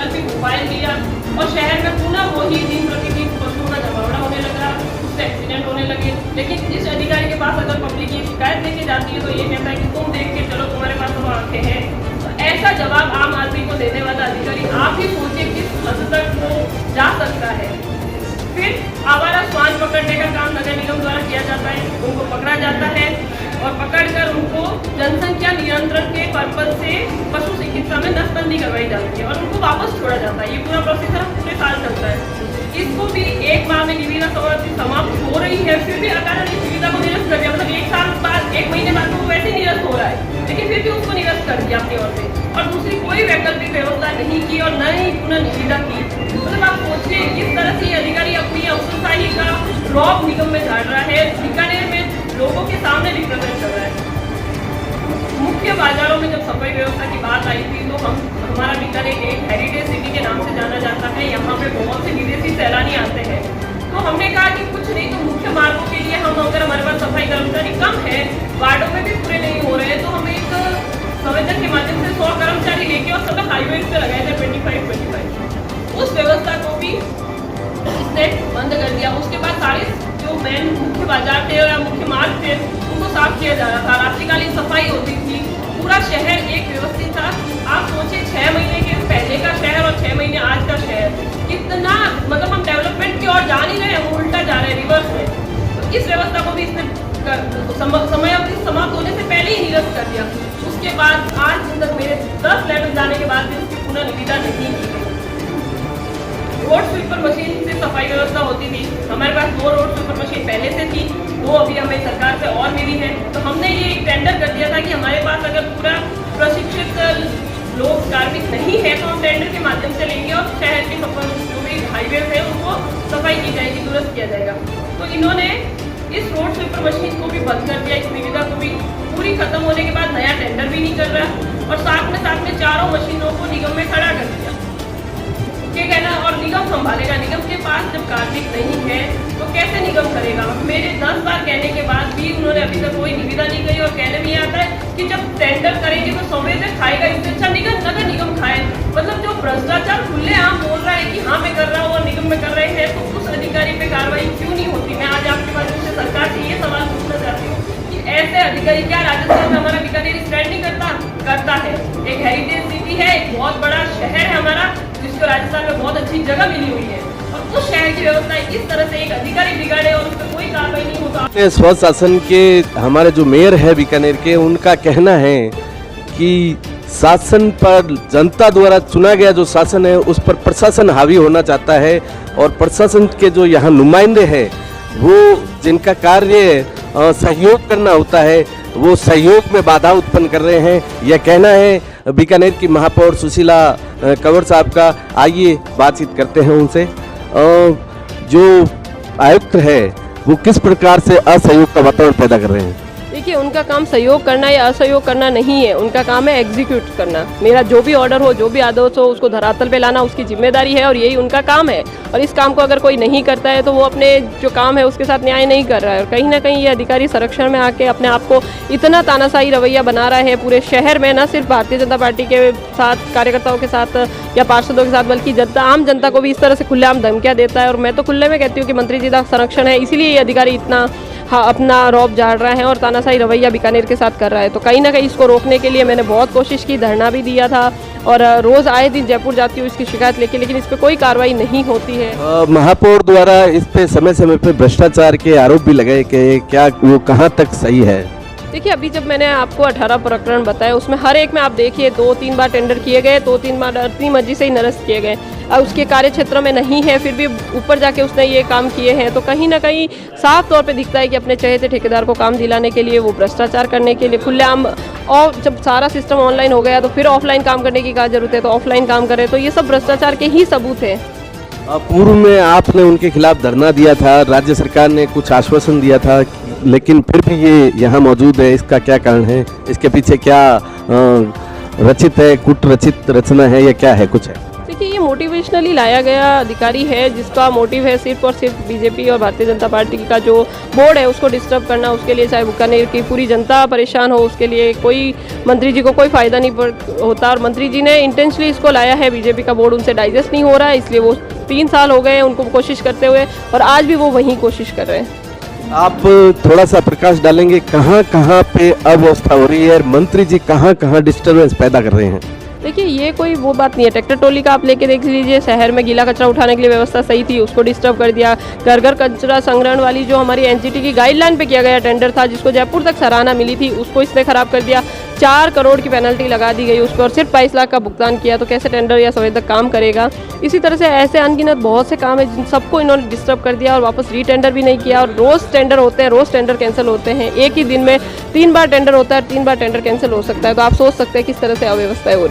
वैकल्पिक उपाय लिया और शहर में पुनः वही दिन प्रतिदिन पशुओं का जमावड़ा होने लगा, उससे एक्सीडेंट होने लगे। लेकिन इस अधिकारी के पास अगर पब्लिक ये शिकायत लेके जाती है तो ये कहता है कि तुम देख के चलो, तुम्हारे पास तो आंखें हैं। तो ऐसा जवाब आम आदमी को देने वाला अधिकारी आप ही सोचिए किस हद तक वो जा सकता है। फिर आवारा श्वान पकड़ने का काम नगर निगम द्वारा किया जाता है, उनको पकड़ा जाता है और पकड़कर उनको जनसंख्या नियंत्रण के पर्पज से पशु चिकित्सा में नसबंदी करवाई जाती है और उनको वापस छोड़ा जाता है। ये पूरा प्रोसेसर पूरे साल चलता है। इसको भी एक माह में निविदा समाप्त हो रही है, फिर भी अगर इस निविदा को निरस्त कर दिया, मतलब एक साल बाद 1 महीने बाद तो वो वैसे निरस्त हो रहा है, लेकिन फिर भी उसको निरस्त कर दिया अपनी ओर से और दूसरी कोई वैकल्पिक व्यवस्था नहीं की और न ही पुनः निविदा की। मतलब आप सोचिए किस तरह से ये अधिकारी अपनी अफसरशाही का रौब निगम में झाड़ रहा है, बीकानेर में लोगों के सामने रिप्रेजेंट कर रहा है। मुख्य बाजारों में जब सफाई व्यवस्था की बात आई थी तो हमारा बीकानेर एक हेरिटेज सिटी के नाम से जाना जाता है। यहाँ पे बहुत से विदेशी सैलानी आते हैं, तो हमने कहा कि कुछ नहीं तो मुख्य मार्गों के लिए हम अगर हमारे पास सफाई कर्मचारी कम है, वार्डों में भी पूरे नहीं हो रहे हैं, तो हम एक संवेदन के माध्यम से 100 कर्मचारी लेके और सब हाईवे पे लगाए थे 25। उस व्यवस्था को भी इसने बंद कर दिया। उसके बाद सारे जो मेन मुख्य बाजार थे या मुख्य मार्ग थे उनको साफ किया जा रहा था, रात्रिकालीन सफाई होती थी, पूरा शहर एक व्यवस्थित था। आप सोचिए 6 महीने के पहले का शहर और 6 महीने आज का शहर कितना, मतलब हम डेवलपमेंट की ओर जा नहीं रहे, हम उल्टा जा रहे हैं, रिवर्स में। तो इस व्यवस्था को भी इसने समय अवधि समाप्त होने से पहले ही निरस्त कर दिया। उसके बाद आज तक मेरे 10 लेटर जाने के बाद भी उसकी पुनः निविदा नहीं की गई। रोड स्वीपर मशीन से सफाई व्यवस्था होती थी, हमारे पास 2 रोड स्वीपर मशीन पहले से थी, 2 अभी हमें सरकार से और मिली है। तो हमने ये एक टेंडर कर दिया था कि हमारे पास अगर पूरा प्रशिक्षित लोग कार्मिक नहीं है तो हम टेंडर के माध्यम से लेंगे और शहर के जो भी हाईवे है उनको सफाई की जाएगी, दुरुस्त किया जाएगा। तो इन्होंने इस रोड स्वीपर मशीन को भी बंद कर दिया, इस निविदा को भी पूरी खत्म होने के बाद नया टेंडर भी नहीं कर रहा और साथ में चारों मशीनों को निगम में खड़ा कर दिया। क्या कहना, और निगम संभालेगा, निगम के पास जब कार्मिक नहीं है तो कैसे निगम करेगा। मेरे 10 बार कहने के बाद भी उन्होंने अभी तक कोई निविदा नहीं की और कहने में आता है कि जब टेंडर करेंगे तो संवेदक खाएगा, इससे अच्छा नगर निगम खाए। मतलब जो भ्रष्टाचार खुलेआम बोल रहा है कि हाँ मैं कर रहा हूँ और निगम में कर रहे हैं, तो उस अधिकारी पे कार्रवाई क्यों नहीं होती। मैं आज आपके माध्यम से सरकार से ये सवाल पूछना चाहती हूँ कि ऐसे अधिकारी क्या राजस्थान में हमारा बीकानेर स्टैंड नहीं करता है। एक हेरिटेज सिटी है, एक बहुत बड़ा शहर है हमारा, जिसको राजस्थान में बहुत अच्छी जगह मिली हुई है, और उस शहर की व्यवस्था इस तरह से एक अधिकारी बिगाड़े और उस पर कोई कार्रवाई नहीं होता। स्वशासन के हमारे जो मेयर है बीकानेर के, उनका कहना है कि शासन पर जनता द्वारा चुना गया जो शासन है उस पर प्रशासन हावी होना चाहता है और प्रशासन के जो यहाँ नुमाइंदे हैं वो जिनका कार्य सहयोग करना होता है वो सहयोग में बाधा उत्पन्न कर रहे हैं। यह कहना है बीकानेर की महापौर सुशीला कंवर साहब का। आइए बातचीत करते हैं उनसे। जो आयुक्त है वो किस प्रकार से असहयोग का वातावरण पैदा कर रहे हैं? देखिए, उनका काम सहयोग करना या असहयोग करना नहीं है, उनका काम है एग्जीक्यूट करना। मेरा जो भी ऑर्डर हो, जो भी आदेश हो, उसको धरातल पे लाना उसकी जिम्मेदारी है और यही उनका काम है। और इस काम को अगर कोई नहीं करता है तो वो अपने जो काम है उसके साथ न्याय नहीं कर रहा है। और कहीं ना कहीं ये अधिकारी संरक्षण में आके अपने आप को इतना तानाशाही रवैया बना रहा है पूरे शहर में, न सिर्फ भारतीय जनता पार्टी के साथ, कार्यकर्ताओं के साथ या पार्षदों के साथ, बल्कि जनता, आम जनता को भी इस तरह से खुलेआम धमकियां देता है। और मैं तो खुले में कहती हूँ कि मंत्री जी का संरक्षण है, इसीलिए ये अधिकारी इतना अपना रौब झाड़ रहा है और तानाशाही रवैया बीकानेर के साथ कर रहा है। तो कहीं ना कहीं इसको रोकने के लिए मैंने बहुत कोशिश की, धरना भी दिया था और रोज आए दिन जयपुर जाती हूँ इसकी शिकायत लेके, लेकिन इस पर कोई कार्रवाई नहीं होती है। महापौर द्वारा इस पे समय समय पे भ्रष्टाचार के आरोप भी लगाए गए, क्या वो कहाँ तक सही है? देखिए, अभी जब मैंने आपको 18 प्रकरण बताए उसमें हर एक में आप देखिए 2-3 बार टेंडर किए गए, 2-3 बार अपनी मर्जी से ही निरस्त किए गए। अब उसके कार्य क्षेत्र में नहीं है फिर भी ऊपर जाके उसने ये काम किए हैं, तो कहीं ना कहीं साफ तौर पे दिखता है कि अपने चहेते ठेकेदार को काम दिलाने के लिए वो भ्रष्टाचार करने के लिए खुलेआम, और जब सारा सिस्टम ऑनलाइन हो गया तो फिर ऑफलाइन काम करने की क्या जरूरत है, तो ऑफलाइन काम करे। तो ये सब भ्रष्टाचार के ही सबूत है। पूर्व में आपने उनके खिलाफ धरना दिया था, राज्य सरकार ने कुछ आश्वासन दिया था, लेकिन फिर भी ये यहाँ मौजूद है, इसका क्या कारण है? इसके पीछे क्या रचित है, कुट रचित रचना है या क्या है, कुछ है? देखिए, ये मोटिवेशनली लाया गया अधिकारी है जिसका मोटिव है सिर्फ और सिर्फ बीजेपी और भारतीय जनता पार्टी का जो बोर्ड है उसको डिस्टर्ब करना। उसके लिए चाहे बीकानेर की पूरी जनता परेशान हो, उसके लिए कोई मंत्री जी को कोई फ़ायदा नहीं होता। और मंत्री जी ने इंटेंशनली इसको लाया है, बीजेपी का बोर्ड उनसे डाइजेस्ट नहीं हो रहा है, इसलिए वो 3 साल हो गए उनको कोशिश करते हुए और आज भी वो वही कोशिश कर रहे हैं। आप थोड़ा सा प्रकाश डालेंगे कहाँ कहाँ पे अव्यवस्था हो रही है और मंत्री जी कहाँ कहाँ डिस्टर्बेंस पैदा कर रहे हैं? देखिए, ये कोई वो बात नहीं है। ट्रैक्टर ट्रॉली का आप लेके देख लीजिए, शहर में गीला कचरा उठाने के लिए व्यवस्था सही थी, उसको डिस्टर्ब कर दिया। घर घर कचरा संग्रहण वाली जो हमारी एनजीटी की गाइडलाइन पे किया गया टेंडर था, जिसको जयपुर तक सराहना मिली थी, उसको इसने खराब कर दिया। 4 करोड़ की पेनल्टी लगा दी गई उस पर और सिर्फ 22 लाख का भुगतान किया। तो कैसे टेंडर या संवेदक काम करेगा? इसी तरह से ऐसे अनगिनत बहुत से काम है जिन सबको इन्होंने डिस्टर्ब कर दिया और वापस रीटेंडर भी नहीं किया। और रोज़ टेंडर होते हैं, रोज़ टेंडर कैंसिल होते हैं। एक ही दिन में 3 बार टेंडर होता है, 3 बार टेंडर कैंसिल हो सकता है। तो आप सोच सकते हैं किस तरह से अव्यवस्था हो रही है।